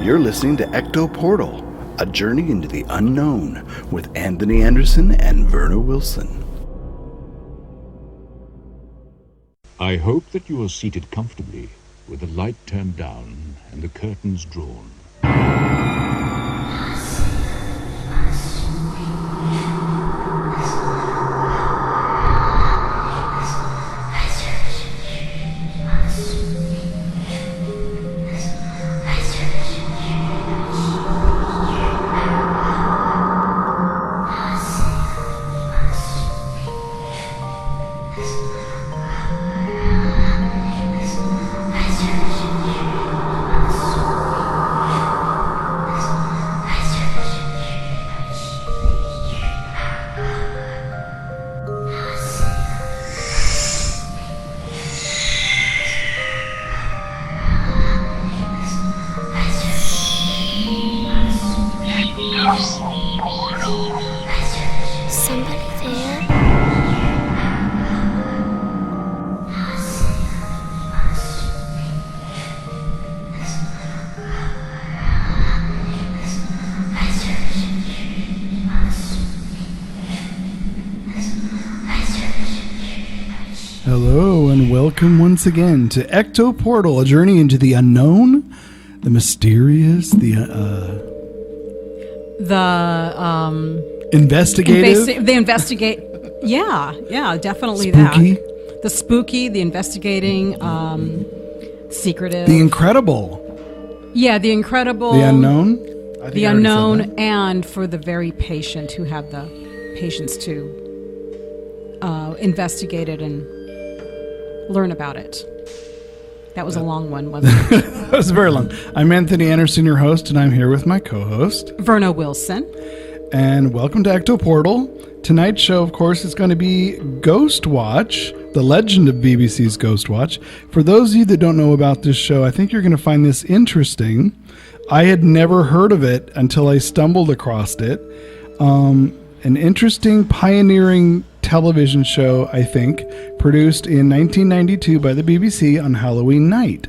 You're listening to Ecto Portal, a journey into the unknown with Anthony Anderson and Verna Wilson. I hope that you are seated comfortably with the light turned down and the curtains drawn. Hello and welcome once again to Ecto Portal, a journey into the unknown, the mysterious, investigative, yeah, definitely spooky. The spooky, the investigating, secretive, the incredible, the incredible, the unknown, the unknown, and for the very patient who have the patience to investigate it and learn about it. That was a long one, wasn't it? That was very long. I'm Anthony Anderson, your host, and I'm here with my co-host, Verna Wilson. And welcome to Ecto Portal. Tonight's show, of course, is going to be GHOSTWATCH, the legend of BBC's GHOSTWATCH. For those of you that don't know about this show, I think you're going to find this interesting. I had never heard of it until I stumbled across it. An interesting, pioneering television show, I think, produced in 1992 by the BBC on Halloween night.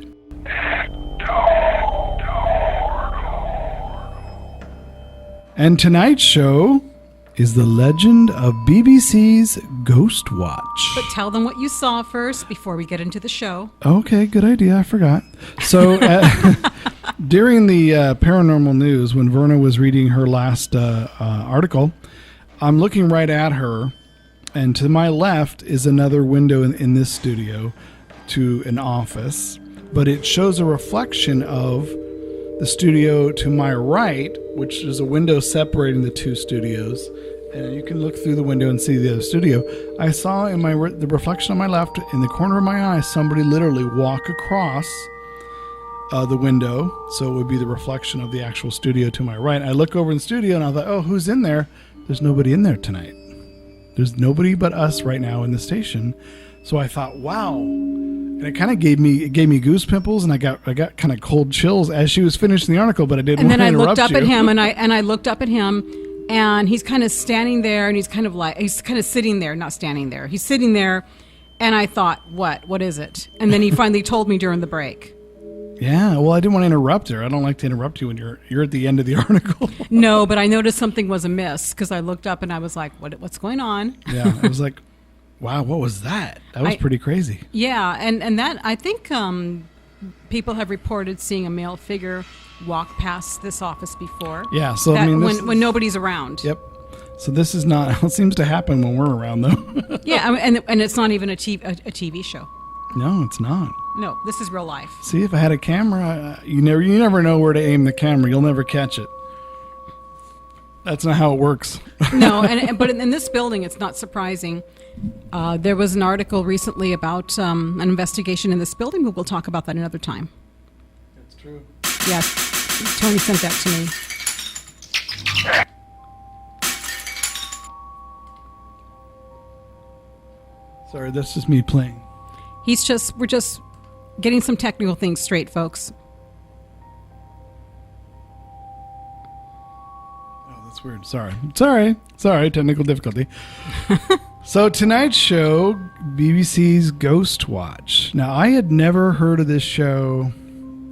And tonight's show is the legend of BBC's GHOSTWATCH. But tell them what you saw first before we get into the show. Okay, good idea. I forgot. So during the paranormal news, when Verna was reading her last article, I'm looking right at her, and to my left is another window in this studio to an office, but it shows a reflection of the studio to my right, which is a window separating the two studios, and you can look through the window and see the other studio. I saw in the reflection on my left, in the corner of my eye, somebody literally walk across the window, so it would be the reflection of the actual studio to my right. I look over in the studio and I thought, oh, who's in there? There's nobody in there tonight. There's nobody but us right now in the station. So I thought, wow. And it kind of gave me goose pimples, and I got kind of cold chills as she was finishing the article, but I didn't want to interrupt you. And then I looked up at him, and I looked up at him, and he's kind of standing there, and he's kind of sitting there, not standing there. He's sitting there, and I thought, what is it? And then he finally told me during the break. Yeah, well, I didn't want to interrupt her. I don't like to interrupt you when you're at the end of the article. No, but I noticed something was amiss because I looked up and I was like, what's going on? Yeah, I was like, wow, what was that? That was pretty crazy. Yeah, and that, I think people have reported seeing a male figure walk past this office before. Yeah, so that, I mean, when nobody's around. Yep. So this is not, it seems to happen when we're around, though. Yeah, and it's not even a TV show. No, it's not. No, this is real life. See, if I had a camera, you never know where to aim the camera. You'll never catch it. That's not how it works. No, but in this building, it's not surprising. There was an article recently about an investigation in this building, but we'll talk about that another time. That's true. Yes, Tony sent that to me. Sorry, that's just me playing. We're just getting some technical things straight, folks. Oh, that's weird. Sorry, technical difficulty. So tonight's show, BBC's GHOSTWATCH. Now, I had never heard of this show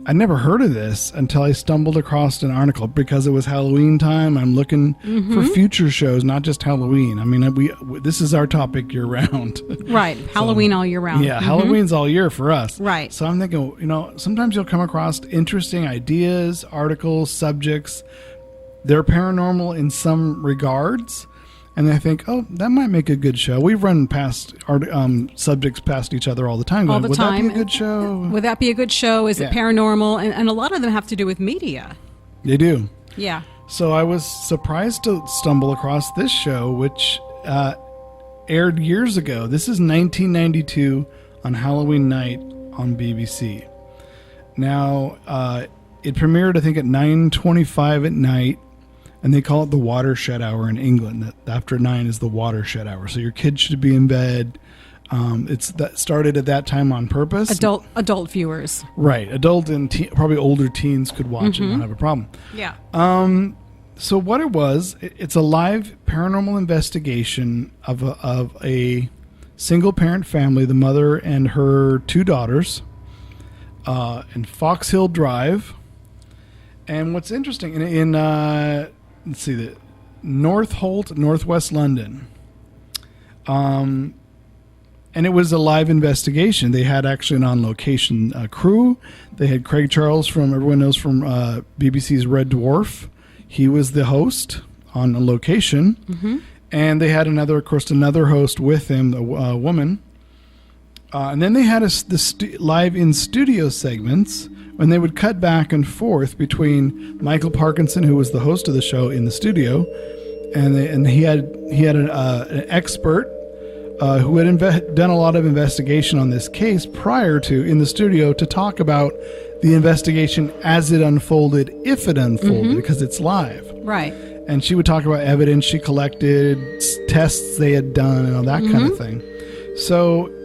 I never heard of this until I stumbled across an article because it was Halloween time. I'm looking for future shows, not just Halloween. I mean, this is our topic year round. Right. Halloween all year round. Yeah, Halloween's all year for us. Right. So I'm thinking, sometimes you'll come across interesting ideas, articles, subjects. They're paranormal in some regards. And I think, that might make a good show. We've run past our subjects past each other all the time. All the Would time. that be a good show? Would that be a good show? Is it paranormal? And a lot of them have to do with media. They do. Yeah. So I was surprised to stumble across this show, which aired years ago. This is 1992 on Halloween night on BBC. Now, it premiered, I think, at 9:25 at night. And they call it the watershed hour in England. That after 9 is the watershed hour. So your kids should be in bed. That started at that time on purpose. Adult viewers. Right. Adult and probably older teens could watch it and not have a problem. Yeah. So what it was, it's a live paranormal investigation of a single parent family, the mother and her 2 daughters, in Fox Hill Drive. And what's interesting, in let's see, the North Holt, Northwest London. And it was a live investigation. They had actually an on-location crew. They had Craig Charles everyone knows from BBC's Red Dwarf. He was the host on a location. Mm-hmm. And they had another host with him, a woman. And then they had the live in-studio segments, when they would cut back and forth between Michael Parkinson, who was the host of the show, in the studio, and he had an expert who had done a lot of investigation on this case prior to in the studio to talk about the investigation as it unfolded, if it unfolded, because it's live. Right. And she would talk about evidence she collected, tests they had done, and all that kind of thing. So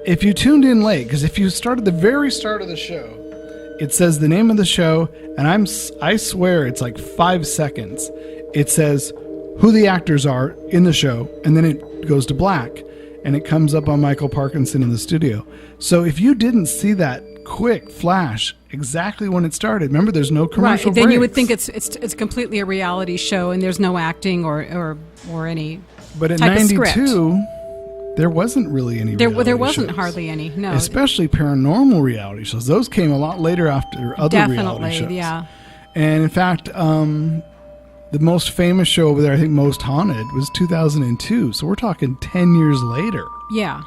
if you tuned in late, because if you started the very start of the show, it says the name of the show, and I swear it's like 5 seconds. It says who the actors are in the show, and then it goes to black, and it comes up on Michael Parkinson in the studio. So if you didn't see that quick flash exactly when it started, remember there's no commercial right. Then breaks. you would think it's completely a reality show, and there's no acting or any. But at type of 92. script. There wasn't really any There reality wasn't shows. hardly any, no. Especially paranormal reality shows. Those came a lot later after other reality shows. Yeah. And in fact, the most famous show over there, I think Most Haunted, was 2002. So we're talking 10 years later. Yeah.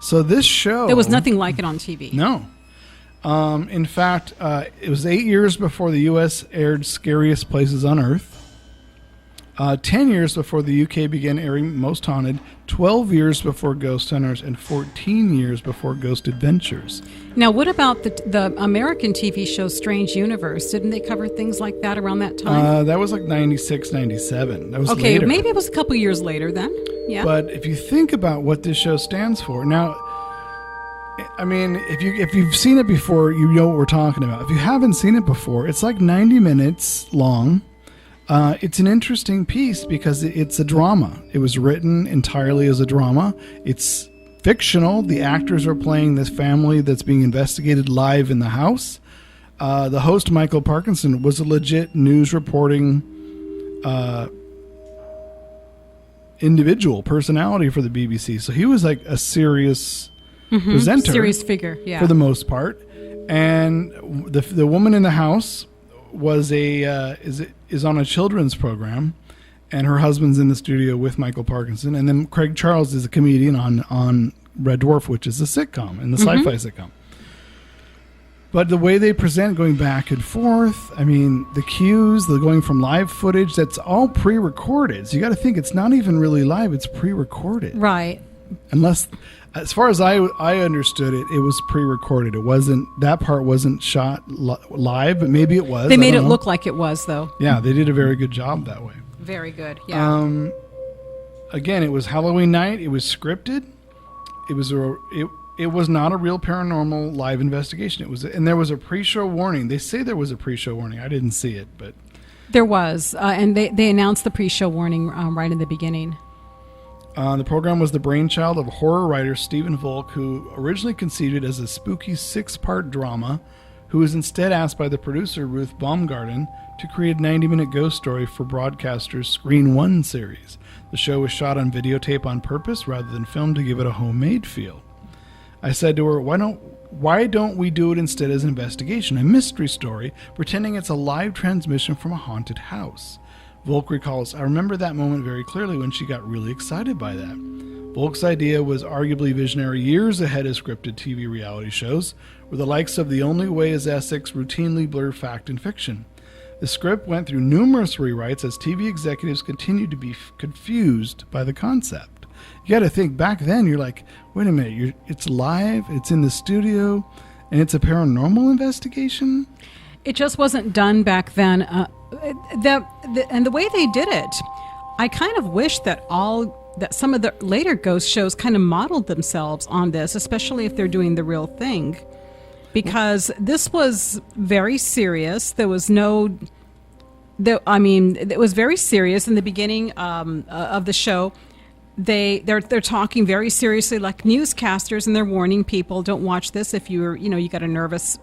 So this show... There was nothing like it on TV. No. In fact, it was 8 years before the U.S. aired Scariest Places on Earth. 10 years before the UK began airing Most Haunted, 12 years before Ghost Hunters, and 14 years before Ghost Adventures. Now, what about the American TV show Strange Universe? Didn't they cover things like that around that time? That was like 96, 97. That was okay, later. maybe it was a couple years later then. Yeah. But if you think about what this show stands for, now, I mean, if you've seen it before, you know what we're talking about. If you haven't seen it before, it's like 90 minutes long. It's an interesting piece because it's a drama. It was written entirely as a drama. It's fictional. The actors are playing this family that's being investigated live in the house. The host, Michael Parkinson, was a legit news reporting individual personality for the BBC. So he was like a serious presenter. Serious figure, yeah. For the most part. And the woman in the house was is on a children's program, and her husband's in the studio with Michael Parkinson, and then Craig Charles is a comedian on Red Dwarf, which is a sitcom, and the sci-fi sitcom. But the way they present, going back and forth, I mean, the cues, the going from live footage, that's all pre-recorded. So you got to think it's not even really live; it's pre-recorded. Right. Unless, as far as I understood it, it was pre-recorded. It wasn't, that part wasn't shot live, but maybe it was. They made it look like it was, though. Yeah, they did a very good job that way. Very good, yeah. Again, it was Halloween night. It was scripted. It was not a real paranormal live investigation. And there was a pre-show warning. They say there was a pre-show warning. I didn't see it, but there was, and they announced the pre-show warning right in the beginning. The program was the brainchild of horror writer Stephen Volk, who originally conceived it as a spooky 6-part drama who was instead asked by the producer, Ruth Baumgarten, to create a 90-minute ghost story for broadcaster's Screen One series. The show was shot on videotape on purpose rather than film to give it a homemade feel. I said to her, why don't we do it instead as an investigation, a mystery story, pretending it's a live transmission from a haunted house? Volk recalls, I remember that moment very clearly when she got really excited by that. Volk's idea was arguably visionary, years ahead of scripted TV reality shows, where the likes of The Only Way is Essex routinely blur fact and fiction. The script went through numerous rewrites as TV executives continued to be confused by the concept. You got to think, back then, you're like, wait a minute, it's live, it's in the studio, and it's a paranormal investigation? It just wasn't done back then. And the way they did it, I kind of wish that some of the later ghost shows kind of modeled themselves on this, especially if they're doing the real thing. Because this was very serious. It was very serious in the beginning of the show. They're talking very seriously like newscasters, and they're warning people, don't watch this if you got a nervous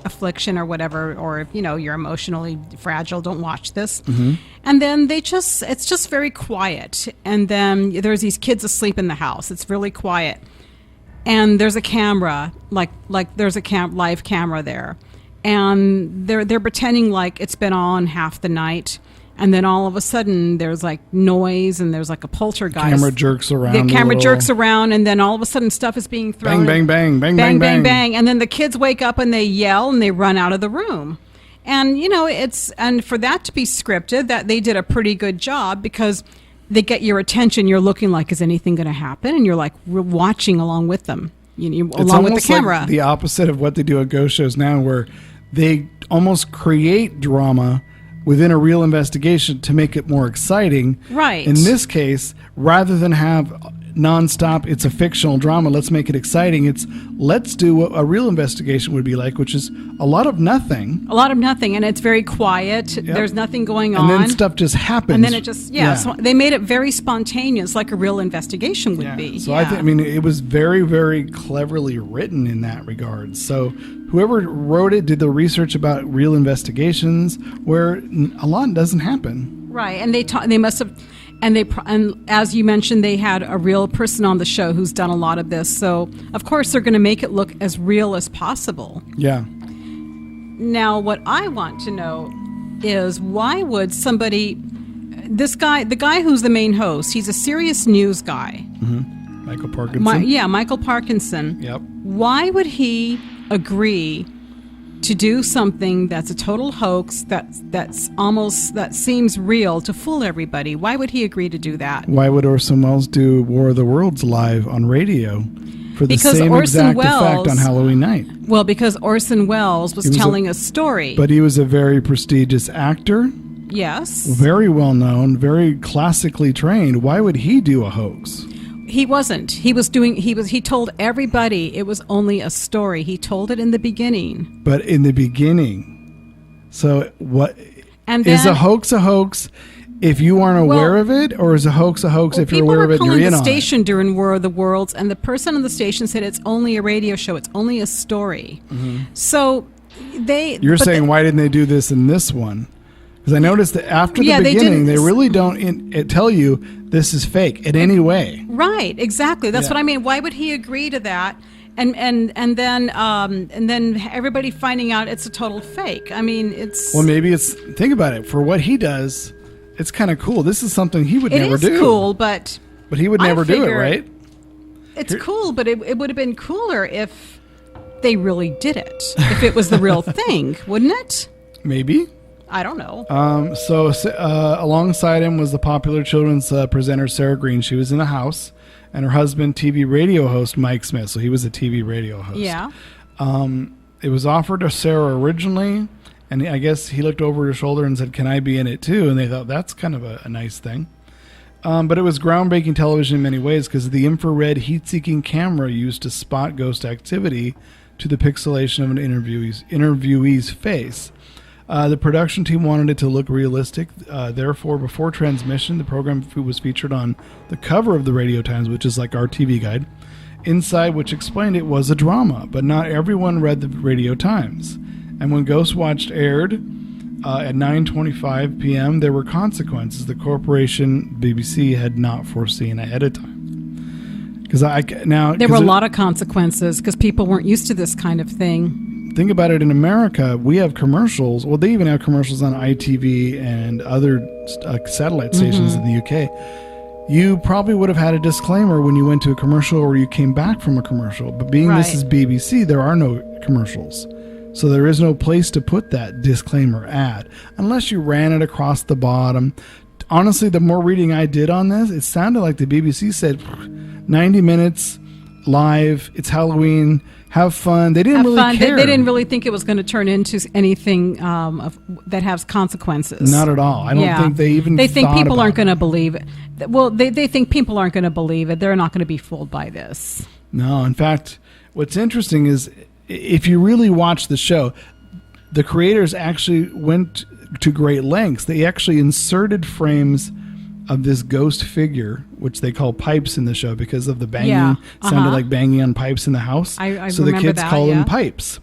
affliction or whatever, or if you're emotionally fragile, don't watch this. Mm-hmm. And then it's just very quiet. And then there's these kids asleep in the house. It's really quiet. And there's a camera, like there's a live camera there, and they're pretending like it's been on half the night, and then all of a sudden there's like noise and there's like a poltergeist. Camera jerks around. The camera jerks around, and then all of a sudden stuff is being thrown. Bang, bang, bang, bang, bang, bang, bang, bang, and then the kids wake up and they yell and they run out of the room. And and for that to be scripted, that they did a pretty good job, because they get your attention. You're looking like, is anything going to happen? And you're like, we're watching along with them. Along with the camera. Like the opposite of what they do at ghost shows now, where they almost create drama within a real investigation to make it more exciting. Right. In this case, rather than have nonstop, it's a fictional drama, let's make it exciting. Let's do what a real investigation would be like, which is a lot of nothing. And it's very quiet. Yep. There's nothing going on. And then stuff just happens. And then it just, So they made it very spontaneous, like a real investigation would be. So I think, it was very, very cleverly written in that regard. So whoever wrote it did the research about real investigations, where a lot doesn't happen. Right. And they must have... And as you mentioned, they had a real person on the show who's done a lot of this. So, of course, they're going to make it look as real as possible. Yeah. Now, what I want to know is, why would somebody... the guy who's the main host, he's a serious news guy. Mm-hmm. Michael Parkinson. Michael Parkinson. Yep. Why would he agree to do something that's a total hoax, that seems real, to fool everybody? Why would he agree to do that? Why would Orson Welles do War of the Worlds live on radio for the same exact effect on Halloween night? Well, because Orson Welles was telling a story. But he was a very prestigious actor. Yes. Very well known, very classically trained. Why would he do a hoax? He wasn't. He told everybody it was only a story. He told it in the beginning. But in the beginning. So what? And then, is a hoax if you aren't aware of it, or is a hoax if you're aware of it and you're in on it? People were calling the station during War of the Worlds, and the person on the station said it's only a radio show. It's only a story. Mm-hmm. So You're saying, why didn't they do this in this one? Because I noticed that after the beginning, they really don't tell you this is fake in any way. Right, exactly. That's what I mean. Why would he agree to that? And then everybody finding out it's a total fake. It's... Well, maybe think about it. For what he does, it's kind of cool. This is something he would never do. It is cool, but he would never do it, right? It's cool, but it would have been cooler if they really did it. If it was the real thing, wouldn't it? Maybe. I don't know. So alongside him was the popular children's presenter Sarah Green. She was in the house, and her husband, TV radio host Mike Smith. So he was a TV radio host. Yeah. It was offered to Sarah originally, and I guess he looked over his shoulder and said, "Can I be in it too?" And they thought that's kind of a nice thing. But it was groundbreaking television in many ways, because of the infrared heat-seeking camera used to spot ghost activity to the pixelation of an interviewee's face. The production team wanted it to look realistic. Therefore, before transmission, the program was featured on the cover of the Radio Times, which is like our TV guide, inside which explained it was a drama, but not everyone read the Radio Times. And when Ghostwatch aired at 9:25 p.m., there were consequences the corporation BBC had not foreseen ahead of time. There were a lot of consequences because people weren't used to this kind of thing. Think about it. In America, we have commercials. Well, they even have commercials on ITV and other satellite stations in the UK. You probably would have had a disclaimer when you went to a commercial or you came back from a commercial. But being this is BBC, there are no commercials. So there is no place to put that disclaimer ad unless you ran it across the bottom. Honestly, the more reading I did on this, it sounded like the BBC said 90 minutes live. It's Halloween. Have fun. They didn't really care. They didn't really think it was going to turn into anything that has consequences. Not at all. I don't think they even They think thought people about aren't going to it. believe it. Well, they think people aren't going to believe it. They're not going to be fooled by this. No, in fact, what's interesting is if you really watch the show, the creators actually went to great lengths. They actually inserted frames of this ghost figure, which they call pipes in the show because of the banging. Sounded like banging on pipes in the house. I so the remember kids that, call them pipes.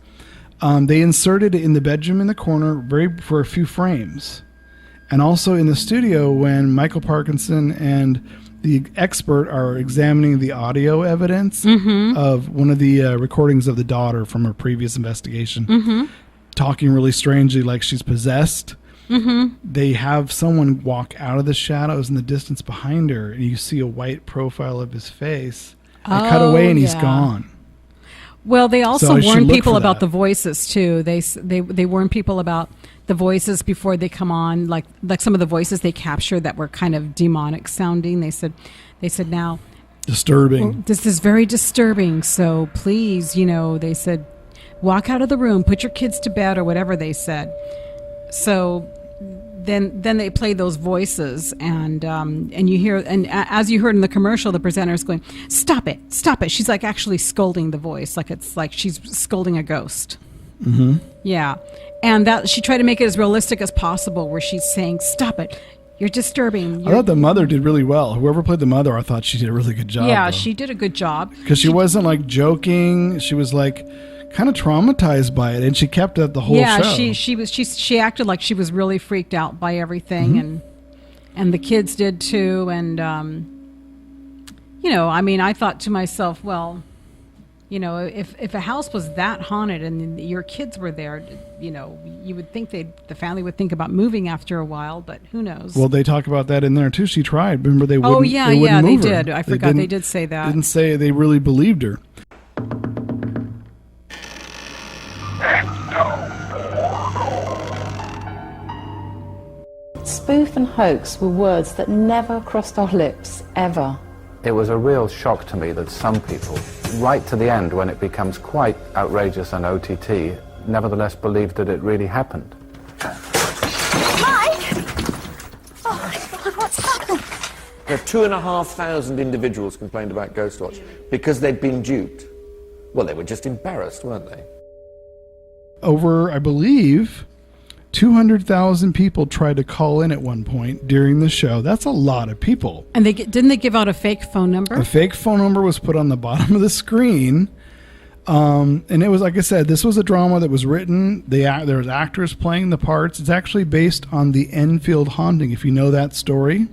They inserted it in the bedroom in the corner for a few frames. And also in the studio when Michael Parkinson and the expert are examining the audio evidence of one of the recordings of the daughter from her previous investigation, talking really strangely like she's possessed. They have someone walk out of the shadows in the distance behind her, and you see a white profile of his face. They cut away, and he's gone. Well, they also So I should warn look people for about that. the voices too. They warn people about the voices before they come on, like some of the voices they captured that were kind of demonic sounding. They said now Disturbing. this is very disturbing. So please, they said, walk out of the room, put your kids to bed, or whatever they said. So then they play those voices, and you hear, and as you heard in the commercial, the presenter is going, stop it. She's like actually scolding the voice, like it's like she's scolding a ghost. Yeah, and that she tried to make it as realistic as possible, where she's saying, stop it, you're disturbing. I thought the mother did really well. Whoever played the mother, I thought she did a really good job. Yeah, she did a good job because she wasn't like joking. She was like kind of traumatized by it, and she kept it the whole show. Yeah, she acted like she was really freaked out by everything, and the kids did too. And I mean, I thought to myself, well, if a house was that haunted and your kids were there, you would think the family would think about moving after a while, but who knows? Well, they talk about that in there too. She tried. Remember, they wouldn't. Oh yeah, they wouldn't they move her. did. I forgot they did say that. Didn't say they really believed her. Spoof and hoax were words that never crossed our lips, ever. It was a real shock to me that some people, right to the end when it becomes quite outrageous and OTT, nevertheless believed that it really happened. Mike! Oh my God, what's happened? There 2,500 individuals complained about Ghostwatch because they'd been duped. Well, they were just embarrassed, weren't they? Over, I believe, 200,000 people tried to call in at one point during the show. That's a lot of people. And didn't they give out a fake phone number? A fake phone number was put on the bottom of the screen. And it was, like I said, this was a drama that was written. There was actors playing the parts. It's actually based on the Enfield haunting, if you know that story.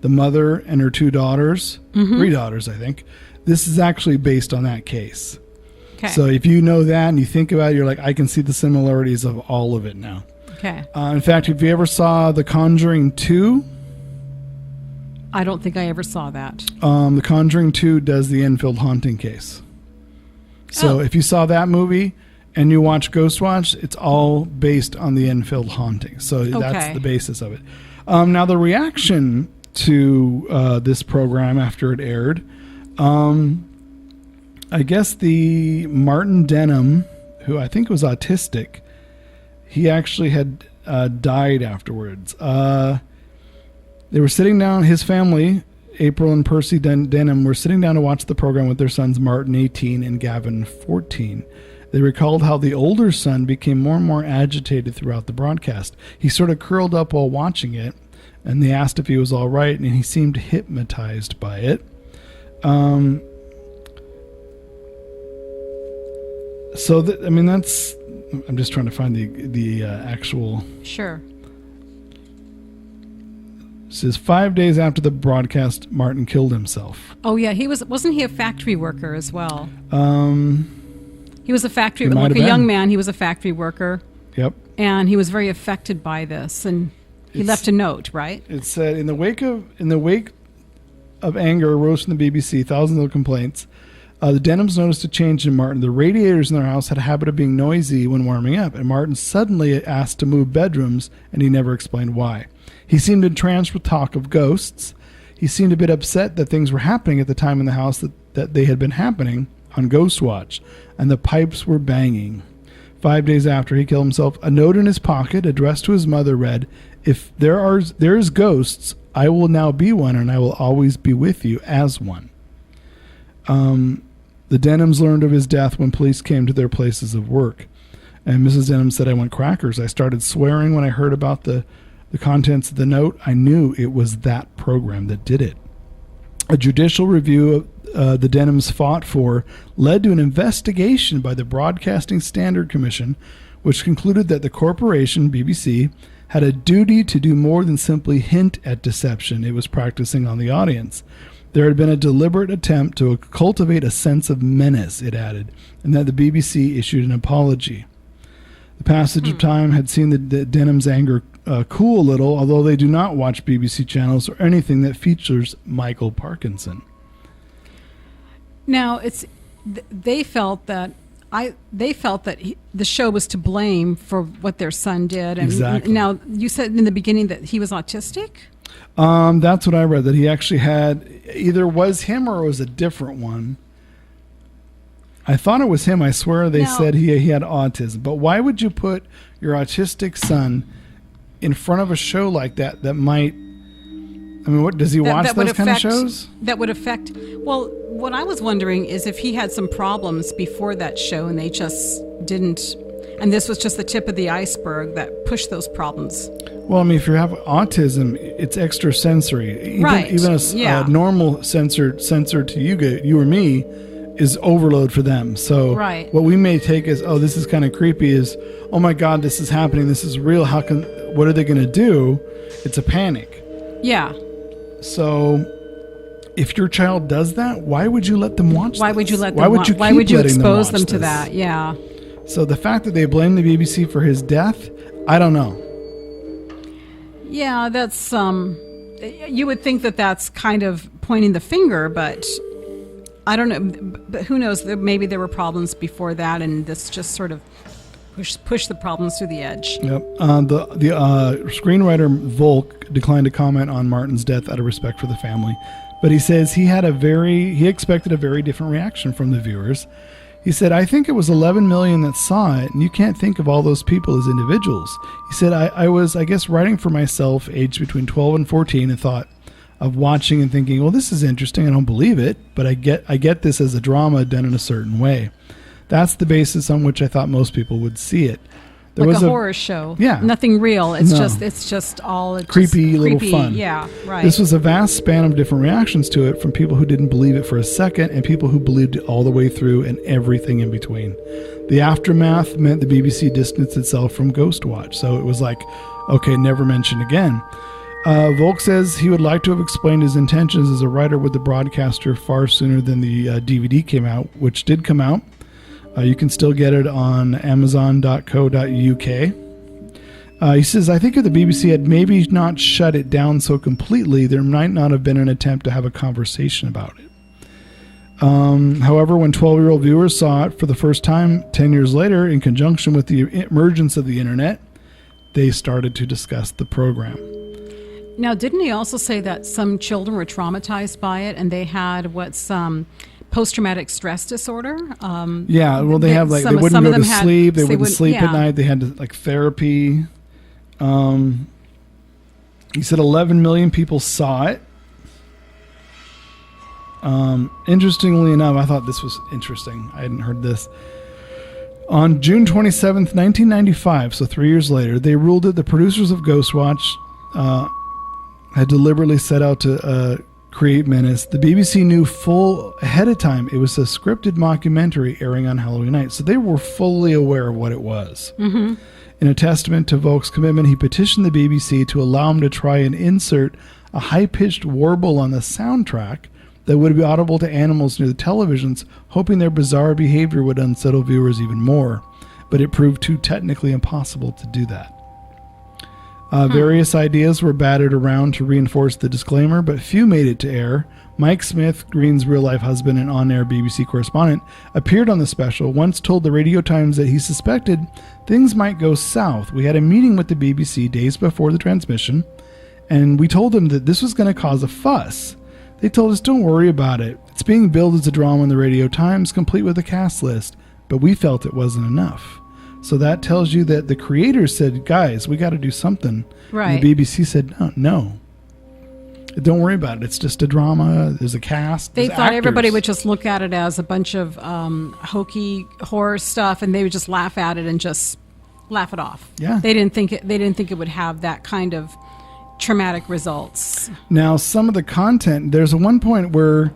The mother and her two daughters, 3 daughters, I think. This is actually based on that case. Okay. So if you know that and you think about it, you're like, I can see the similarities of all of it now. Okay. In fact, if you ever saw The Conjuring 2, I don't think I ever saw that. The Conjuring 2 does the Enfield haunting case. So if you saw that movie and you watch Ghostwatch, it's all based on the Enfield haunting. So that's the basis of it. Now, the reaction to this program after it aired, I guess the Martin Denham, who I think was autistic, he actually had died afterwards. They were sitting down, his family, April and Percy Denham, were sitting down to watch the program with their sons Martin, 18, and Gavin, 14. They recalled how the older son became more and more agitated throughout the broadcast. He sort of curled up while watching it, and they asked if he was all right, and he seemed hypnotized by it. I'm just trying to find the actual. Sure. It says 5 days after the broadcast, Martin killed himself. Oh yeah, wasn't he a factory worker as well? He was a factory, He might like a have young been. man. He was a factory worker, Yep. and he was very affected by this, and he left a note, right? It said in the wake of anger arose from the BBC, thousands of complaints. The Denhams noticed a change in Martin. The radiators in their house had a habit of being noisy when warming up, and Martin suddenly asked to move bedrooms, and he never explained why. He seemed entranced with talk of ghosts. He seemed a bit upset that things were happening at the time in the house that they had been happening on Ghostwatch, and the pipes were banging. 5 days after he killed himself, a note in his pocket addressed to his mother read, "If there is ghosts, I will now be one, and I will always be with you as one." The Denhams learned of his death when police came to their places of work. And Mrs. Denham said, "I went crackers. I started swearing when I heard about the contents of the note. I knew it was that program that did it." A judicial review the Denhams fought for led to an investigation by the Broadcasting Standard Commission, which concluded that the corporation, BBC, had a duty to do more than simply hint at deception it was practicing on the audience. There had been a deliberate attempt to cultivate a sense of menace, it added, and that the BBC issued an apology. The passage of time had seen the Denhams' anger cool a little, although they do not watch BBC channels or anything that features Michael Parkinson. Now they felt that the show was to blame for what their son did. And Exactly. Now you said in the beginning that he was autistic. That's what I read, that he actually had, either was him or it was a different one. I thought it was him. I swear they said he had autism. But why would you put your autistic son in front of a show like that might... I mean, what does he watch those kind of shows? That would affect... Well, what I was wondering is if he had some problems before that show and they just didn't... And this was just the tip of the iceberg that pushed those problems. Well, I mean, if you have autism, it's extrasensory. Even a normal sensor to you or me is overload for them. So what we may take as, oh, this is kind of creepy, is, oh my God, this is happening. This is real. What are they going to do? It's a panic. Yeah. So if your child does that, why would you let them watch Why this? would you let them Why would you expose them to that? Yeah. So the fact that they blame the BBC for his death, I don't know. Yeah, that's you would think that that's kind of pointing the finger, but I don't know. But who knows? Maybe there were problems before that, and this just sort of pushed the problems to the edge. Yep. The screenwriter Volk declined to comment on Martin's death out of respect for the family, but he says he expected a very different reaction from the viewers. He said, "I think it was 11 million that saw it, and you can't think of all those people as individuals." He said, I was, I guess, writing for myself, aged between 12 and 14, and thought of watching and thinking, well, this is interesting. I don't believe it, but I get this as a drama done in a certain way. That's the basis on which I thought most people would see it. There like was a horror show. Yeah. Nothing real. It's No. just all creepy little fun. Yeah, right. This was a vast span of different reactions to it, from people who didn't believe it for a second and people who believed it all the way through, and everything in between. The aftermath meant the BBC distanced itself from Ghostwatch, so it was like, okay, never mention again. Volk says he would like to have explained his intentions as a writer with the broadcaster far sooner than the DVD came out, which did come out. You can still get it on amazon.co.uk. He says, I think if the BBC had maybe not shut it down so completely, there might not have been an attempt to have a conversation about it. However, when 12-year-old viewers saw it for the first time 10 years later, in conjunction with the emergence of the internet, they started to discuss the program. Now, didn't he also say that some children were traumatized by it and they had post-traumatic stress disorder? Yeah, well, they have they wouldn't go to sleep. They wouldn't sleep at night. They had therapy. He said 11 million people saw it. Interestingly enough, I thought this was interesting. I hadn't heard this. On June 27th, 1995, so 3 years later, they ruled that the producers of Ghostwatch had deliberately set out to create menace. The BBC knew full ahead of time it was a scripted mockumentary airing on Halloween night, so they were fully aware of what it was. Mm-hmm. In a testament to Volk's commitment, he petitioned the BBC to allow him to try and insert a high-pitched warble on the soundtrack that would be audible to animals near the televisions, hoping their bizarre behavior would unsettle viewers even more. But it proved too technically impossible to do that. Various ideas were battered around to reinforce the disclaimer, but few made it to air. Mike Smith, Green's real-life husband and on-air BBC correspondent, appeared on the special, once told the Radio Times that he suspected things might go south. We had a meeting with the BBC days before the transmission, and we told them that this was going to cause a fuss. They told us, don't worry about it. It's being billed as a drama in the Radio Times, complete with a cast list, but we felt it wasn't enough. So that tells you that the creators said, guys, we got to do something. Right. And the BBC said, no. Don't worry about it. It's just a drama. There's a cast. They There's thought actors. everybody would just look at it as a bunch of hokey horror stuff, and they would just laugh at it and just laugh it off. Yeah. They didn't think it would have that kind of traumatic results. Now, some of the content, there's a one point where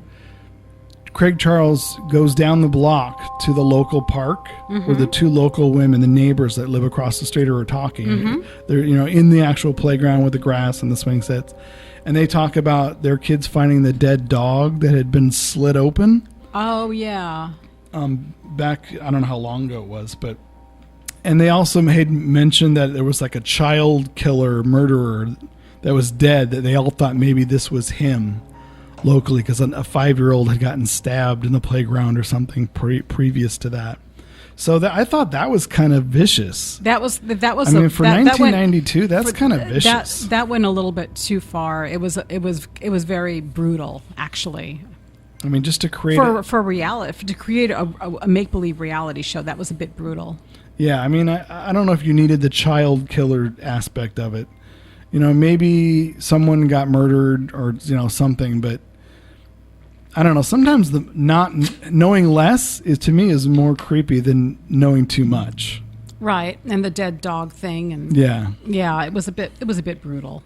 Craig Charles goes down the block to the local park where the two local women, the neighbors that live across the street, are talking. They're, in the actual playground with the grass and the swing sets. And they talk about their kids finding the dead dog that had been slit open. Oh, yeah. Back, I don't know how long ago it was, but... And they also had mentioned that there was like a child killer, murderer that was dead, that they all thought maybe this was him locally, because a 5-year-old had gotten stabbed in the playground or something previous to that. So I thought that was kind of vicious. That was. I mean, for 1992, that's kind of vicious. That went a little bit too far. It was very brutal, actually. I mean, just to create for reality, to create a make-believe reality show, that was a bit brutal. Yeah, I mean, I don't know if you needed the child killer aspect of it. Maybe someone got murdered or something, but I don't know. Sometimes the not knowing less to me is more creepy than knowing too much. Right, and the dead dog thing, and yeah, it was a bit brutal.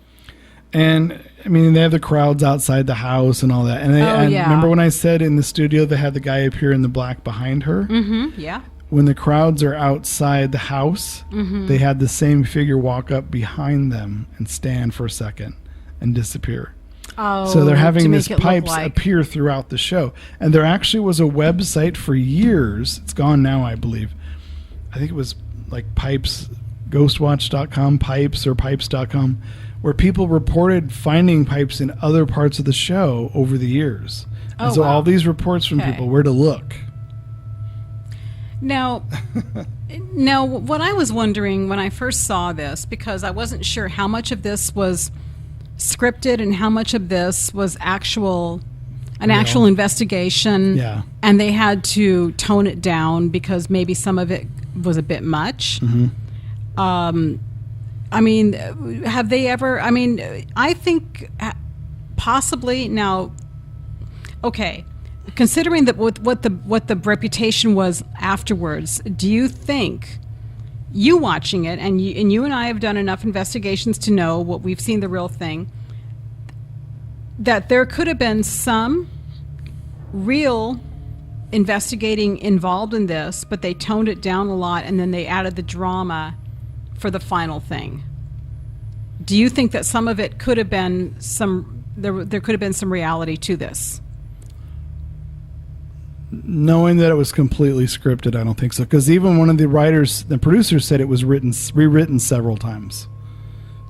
And I mean, they have the crowds outside the house and all that. And, remember when I said in the studio they had the guy appear in the black behind her? Mm-hmm. Yeah. When the crowds are outside the house, they had the same figure walk up behind them and stand for a second and disappear. Oh, so they're having these pipes pipes appear throughout the show. And there actually was a website for years. It's gone now, I believe. I think it was like Pipes, GHOSTWATCH.com, Pipes or Pipes.com, where people reported finding pipes in other parts of the show over the years. And so all these reports from people, where to look. Now, what I was wondering when I first saw this, because I wasn't sure how much of this was scripted and how much of this was actual investigation. Yeah. And they had to tone it down because maybe some of it was a bit much. I mean, have they ever? I mean, I think possibly now. Okay. Considering that what the reputation was afterwards, do you think, you watching it, and you and I have done enough investigations to know what we've seen the real thing, that there could have been some real investigating involved in this, but they toned it down a lot and then they added the drama for the final thing? Do you think that some of it could have been there could have been some reality to this? Knowing that it was completely scripted, I don't think so. Because even one of the producers said it was rewritten several times.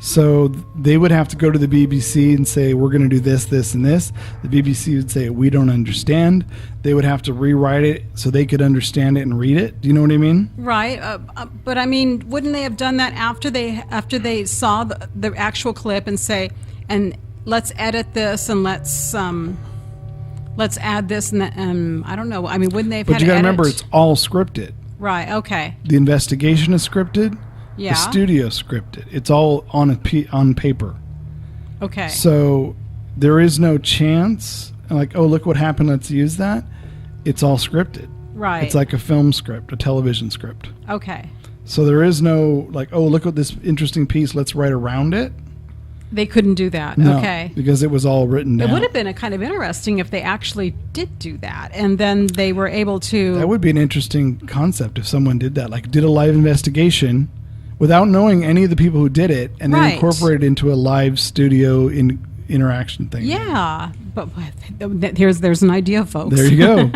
So they would have to go to the BBC and say, we're going to do this, this, and this. The BBC would say, we don't understand. They would have to rewrite it so they could understand it and read it. Do you know what I mean? Right. But I mean, wouldn't they have done that after they saw the actual clip and say, and let's edit this and let's add this and that, I don't know. I mean, wouldn't they have had to edit? But you got to remember, it's all scripted. Right, okay. The investigation is scripted. Yeah. The studio scripted. It's all on paper. Okay. So there is no chance, like, oh, look what happened, let's use that. It's all scripted. Right. It's like a film script, a television script. Okay. So there is no, like, oh, look at this interesting piece, let's write around it. They couldn't do that. No, Okay. because it was all written down. It would have been a kind of interesting if they actually did do that, and then they were able to. That would be an interesting concept if someone did that, like did a live investigation without knowing any of the people who did it, and then Right. incorporate it into a live studio interaction thing. Yeah, but there's an idea, folks. There you go.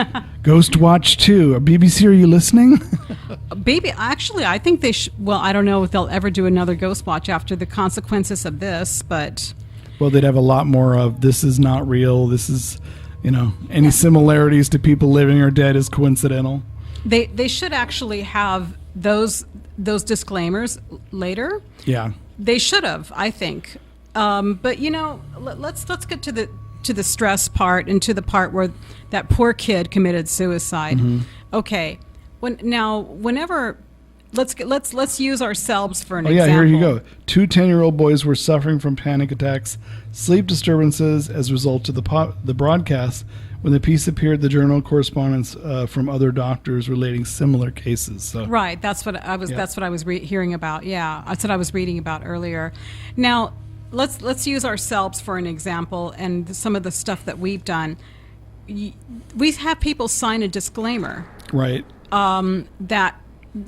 Ghostwatch 2. BBC, are you listening? Baby, actually, I think they should. Well, I don't know if they'll ever do another Ghostwatch after the consequences of this, but Well, they'd have a lot more of this is not real. This is, any similarities to people living or dead is coincidental. they should actually have those disclaimers later. Yeah. They should have, I think. But let's get to the stress part and to the part where that poor kid committed suicide. Mm-hmm. Okay, whenever let's use ourselves for an Oh, yeah, example. here you go. 2 10-year-old boys were suffering from panic attacks, sleep disturbances as a result of the broadcast. When the piece appeared, the journal correspondence from other doctors relating similar cases. So. Right, that's what I was. Yeah. That's what I was hearing about. Yeah, that's what I was reading about earlier. Now, let's use ourselves for an example, and some of the stuff that we've done. We have people sign a disclaimer Right. that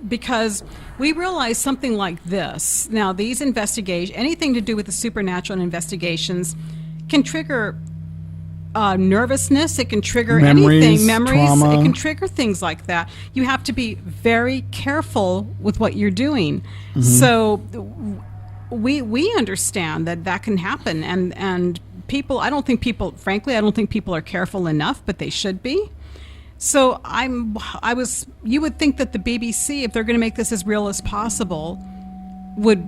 because we realize something like this. Now, these investigations, anything to do with the supernatural investigations, can trigger nervousness. It can trigger anything, memories. Trauma. It can trigger things like that. You have to be very careful with what you're doing. Mm-hmm. So we understand that can happen, and people. I don't think people are careful enough, but they should be. So you would think that the BBC, if they're going to make this as real as possible, would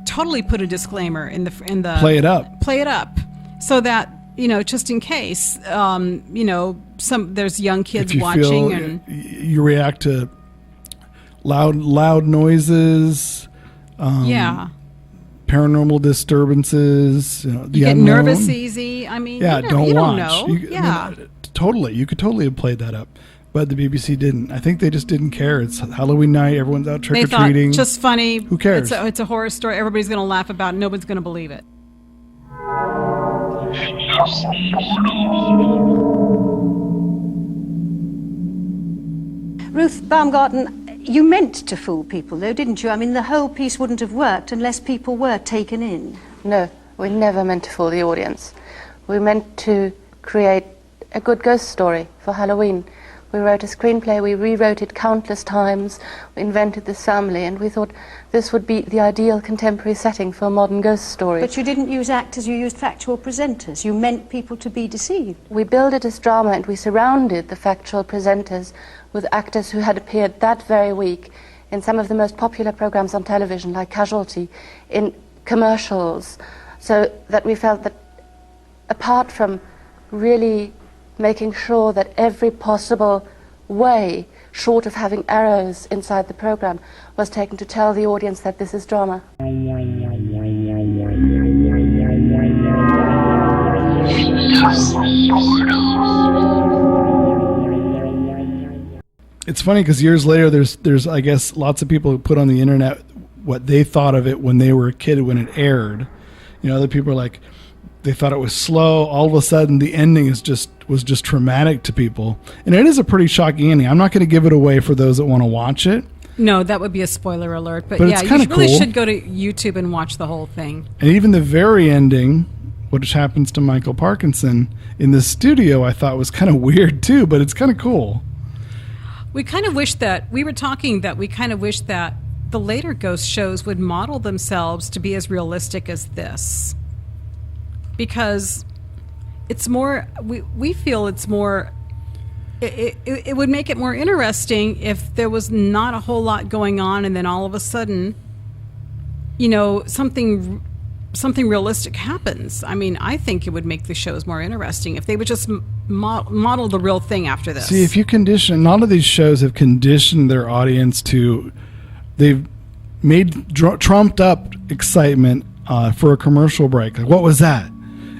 totally put a disclaimer in the Play it up. so that just in case there's young kids If you watching feel and you react to loud noises, yeah, paranormal disturbances, you get nervous easy. I mean, Yeah, you don't don't watch. know. I mean, totally. You could totally have played that up. But the BBC didn't. I think they just didn't care. It's Halloween night. Everyone's out They trick-or-treating. thought, just funny. Who cares? It's a horror story. Everybody's going to laugh about it. Nobody's going to believe it. Ruth Baumgarten, you meant to fool people, though, didn't you? I mean, the whole piece wouldn't have worked unless people were taken in. No, we never meant to fool the audience. We meant to create a good ghost story for Halloween. We wrote a screenplay, we rewrote it countless times, we invented this family, and we thought this would be the ideal contemporary setting for a modern ghost story. But you didn't use actors, you used factual presenters. You meant people to be deceived. We billed it as drama, and we surrounded the factual presenters with actors who had appeared that very week in some of the most popular programs on television, like Casualty, in commercials, so that we felt that apart from really making sure that every possible way, short of having arrows inside the program, was taken to tell the audience that this is drama. It's funny because years later, there's I guess lots of people who put on the internet what they thought of it when they were a kid when it aired. Other people are like, they thought it was slow. All of a sudden, the ending was just traumatic to people, and it is a pretty shocking ending. I'm not going to give it away for those that want to watch it. No, that would be a spoiler alert. But it's yeah, kinda you really cool. should go to YouTube and watch the whole thing. And even the very ending, which happens to Michael Parkinson in the studio, I thought was kind of weird too, but it's kind of cool. We kind of wish that the later ghost shows would model themselves to be as realistic as this, because it's more. We feel it's more. It would make it more interesting if there was not a whole lot going on, and then all of a sudden, something realistic happens. I mean, I think it would make the shows more interesting if they would just model the real thing after this. See, if you condition, a lot of these shows have conditioned their audience to, they've made trumped up excitement for a commercial break. Like, what was that?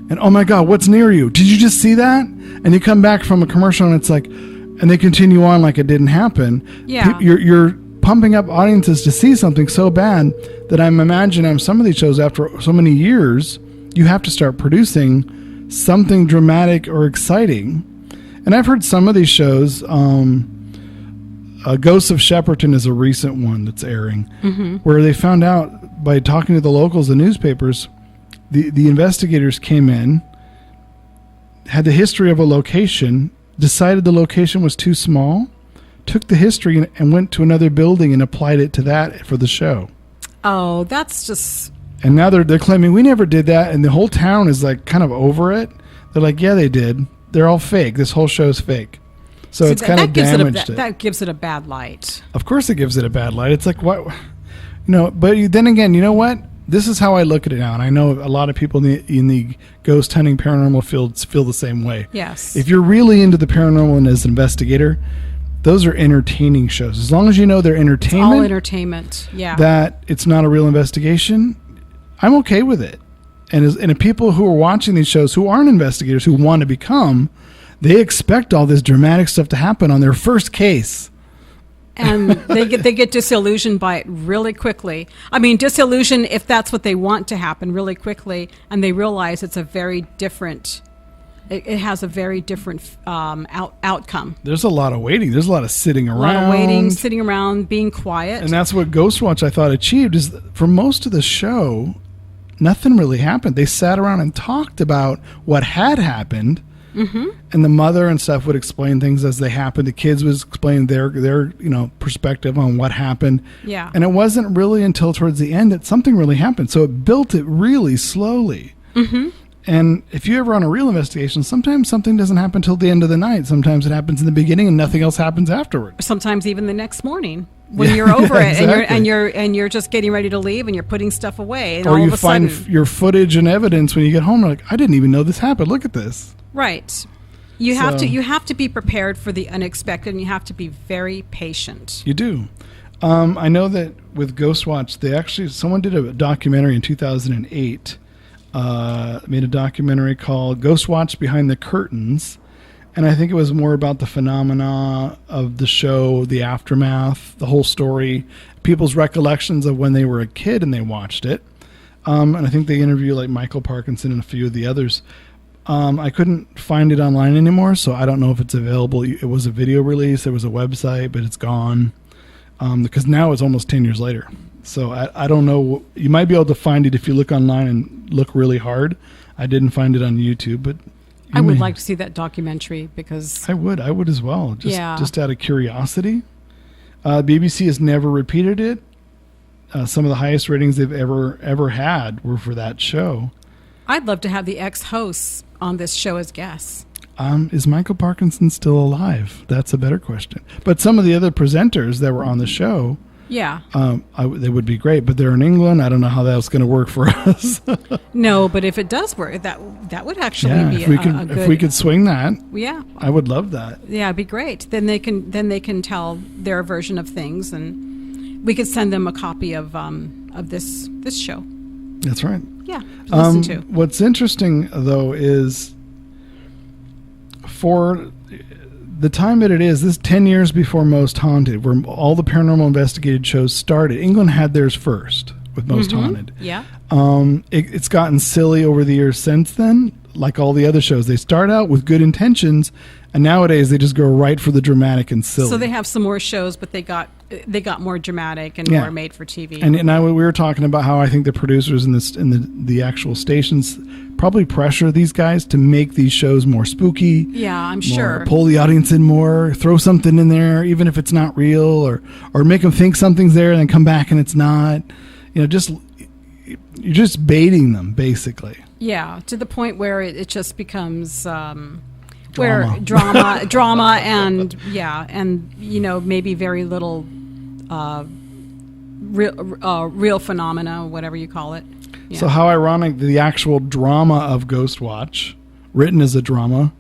And oh my God, what's near you? Did you just see that? And you come back from a commercial and it's like, and they continue on like it didn't happen. Yeah. You're pumping up audiences to see something so bad that I'm imagining on some of these shows, after so many years, you have to start producing something dramatic or exciting. And I've heard some of these shows, Ghosts of Shepperton is a recent one that's airing, where they found out by talking to the locals, the newspapers, the investigators came in, had the history of a location, decided the location was too small, took the history and went to another building and applied it to that for the show. Oh, that's just... And now they're claiming we never did that, and the whole town is like kind of over it. They're like, yeah, they did. They're all fake. This whole show's fake. So it's kind of damaged it. That gives it a bad light. Of course it gives it a bad light. It's like, what? But then again, you know what? This is how I look at it now, and I know a lot of people in the ghost hunting paranormal fields feel the same way. Yes. If you're really into the paranormal and as an investigator, those are entertaining shows. As long as you know they're entertainment. It's all entertainment, yeah. That it's not a real investigation, I'm okay with it. And people who are watching these shows who aren't investigators, who want to become, they expect all this dramatic stuff to happen on their first case. And they get disillusioned by it really quickly. I mean, disillusioned if that's what they want to happen really quickly, and they realize it's a very different... It has a very different outcome. There's a lot of waiting. There's a lot of sitting around. A lot of waiting, sitting around, being quiet. And that's what Ghostwatch, I thought, achieved, is for most of the show, nothing really happened. They sat around and talked about what had happened, and the mother and stuff would explain things as they happened. The kids would explain their perspective on what happened. Yeah. And it wasn't really until towards the end that something really happened. So it built it really slowly. And if you ever run a real investigation, sometimes something doesn't happen till the end of the night. Sometimes it happens in the beginning and nothing else happens afterward. Sometimes even the next morning when you're over it, exactly. and you're just getting ready to leave and you're putting stuff away, and or all you of a find sudden, your footage and evidence when you get home. You're like, I didn't even know this happened. Look at this. Right. You have to be prepared for the unexpected, and you have to be very patient. You do. I know that with Ghostwatch, someone did a documentary in 2008. Made a documentary called Ghostwatch Behind the Curtains, and I think it was more about the phenomena of the show, the aftermath, the whole story, people's recollections of when they were a kid and they watched it. And I think they interviewed like Michael Parkinson and a few of the others. I couldn't find it online anymore, so I don't know if it's available. It was a video release, there was a website, but it's gone, because now it's almost 10 years later. So I don't know. You might be able to find it if you look online and look really hard. I didn't find it on YouTube, but I would like to see that documentary because I would as well. Just out of curiosity. BBC has never repeated it. Some of the highest ratings they've ever had were for that show. I'd love to have the ex-hosts on this show as guests. Is Michael Parkinson still alive? That's a better question. But some of the other presenters that were on the show. Yeah. They would be great, but they're in England. I don't know how that's going to work for us. No, but if it does work, that would actually be a good... If we could swing that, yeah, I would love that. Yeah, it'd be great. Then they can tell their version of things, and we could send them a copy of this show. That's right. Yeah, to listen to. What's interesting though is for the time that it is, this 10 years before Most Haunted, where all the paranormal investigated shows started. England had theirs first with Most Haunted. Yeah. It's gotten silly over the years since then, like all the other shows. They start out with good intentions, and nowadays they just go right for the dramatic and silly. So they have some more shows, but they got more dramatic and more made for TV. And we were talking about how I think the producers in the actual stations probably pressure these guys to make these shows more spooky. Yeah, I'm sure. Pull the audience in more, throw something in there, even if it's not real, or make them think something's there and then come back and it's not. You're just baiting them, basically. Yeah, to the point where it just becomes drama and maybe very little real phenomena, whatever you call it. Yeah. So how ironic, the actual drama of Ghostwatch, written as a drama,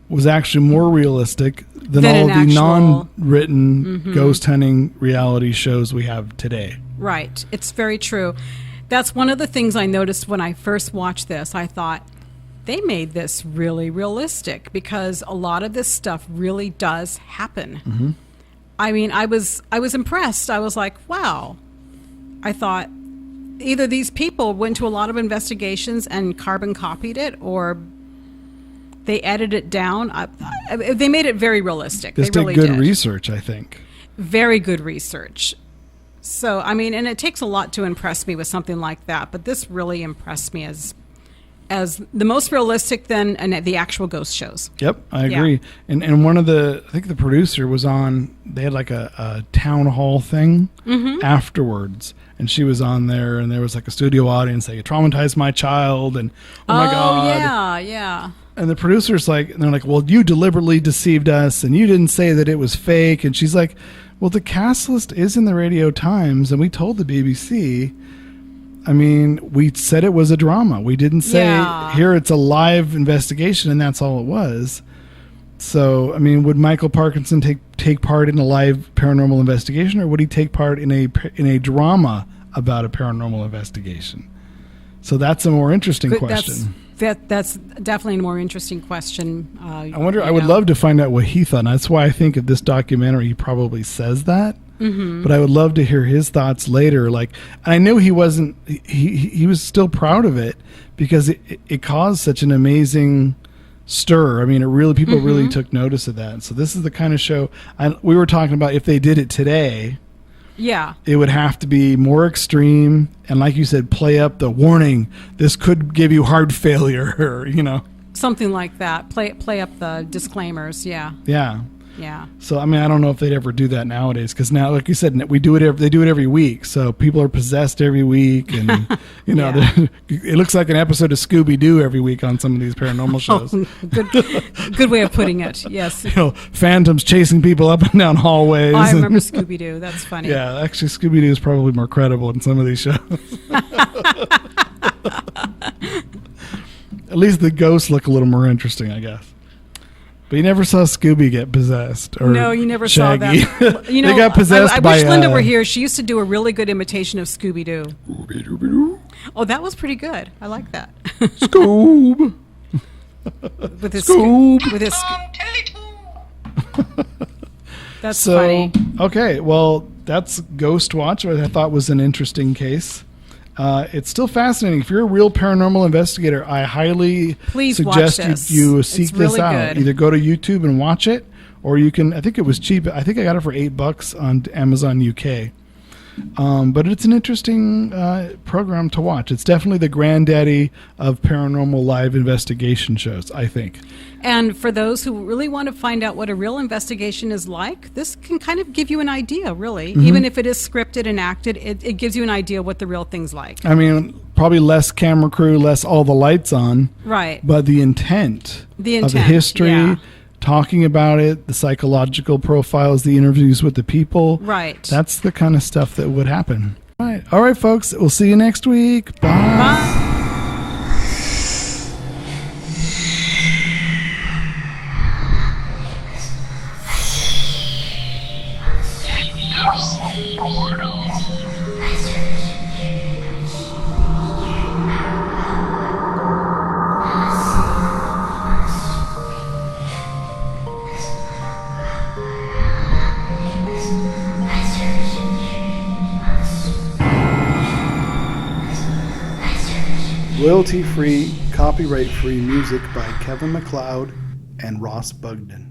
was actually more realistic than all the non-written ghost hunting reality shows we have today. Right. It's very true. That's one of the things I noticed when I first watched this. I thought, they made this really realistic because a lot of this stuff really does happen. I mean, I was impressed. I was like, wow. I thought either these people went to a lot of investigations and carbon copied it, or they edited it down. They made it very realistic. Just they really did good did. research, I think. Very good research. So, I mean, and it takes a lot to impress me with something like that, but this really impressed me as the most realistic than the actual ghost shows. Yep, I agree. And one of I think the producer was on, they had like a town hall thing afterwards, and she was on there, and there was like a studio audience saying, "You traumatized my child," and oh my God. Yeah. And the producer's like, and they're like, "Well, you deliberately deceived us, and you didn't say that it was fake." And she's like, "Well, the cast list is in the Radio Times, and we told the BBC. I mean, we said it was a drama. We didn't say, here it's a live investigation, and that's all it was." So, I mean, would Michael Parkinson take part in a live paranormal investigation, or would he take part in a drama about a paranormal investigation? So that's a more interesting question. That's definitely a more interesting question. I wonder. I would love to find out what he thought. And that's why I think of this documentary, he probably says that. Mm-hmm. But I would love to hear his thoughts later. Like, I knew he wasn't. He was still proud of it because it caused such an amazing stir. I mean, people really took notice of that. So this is the kind of show we were talking about. If they did it today, it would have to be more extreme, and like you said, play up the warning. This could give you heart failure, or something like that. Play up the disclaimers. Yeah. So I mean, I don't know if they'd ever do that nowadays, because now, like you said, they do it every week. So people are possessed every week, and it looks like an episode of Scooby-Doo every week on some of these paranormal shows. Good way of putting it. Yes. Phantoms chasing people up and down hallways. I remember Scooby-Doo. That's funny. Yeah, actually, Scooby-Doo is probably more credible in some of these shows. At least the ghosts look a little more interesting, I guess. But you never saw Scooby get possessed, or no, you never Shaggy. saw that. They got possessed I by. wish Linda were here. She used to do a really good imitation of Scooby-Doo. Oh, that was pretty good. I like that. Scoob. With his Scoob. With his. That's funny. Okay, well, that's Ghostwatch, which I thought was an interesting case. It's still fascinating. If you're a real paranormal investigator, I highly suggest you seek this out. Good. Either go to YouTube and watch it, or you can. I think it was cheap. I think I got it for $8 on Amazon UK. But it's an interesting program to watch. It's definitely the granddaddy of paranormal live investigation shows, I think. And for those who really want to find out what a real investigation is like, this can kind of give you an idea, really. Mm-hmm. Even if it is scripted and acted, it gives you an idea what the real thing's like. I mean, probably less camera crew, less all the lights on. Right. But the intent of the history, talking about it, the psychological profiles, the interviews with the people. Right. That's the kind of stuff that would happen. All right, folks. We'll see you next week. Bye. Bye. Royalty-free, copyright-free music by Kevin MacLeod and Ross Bugden.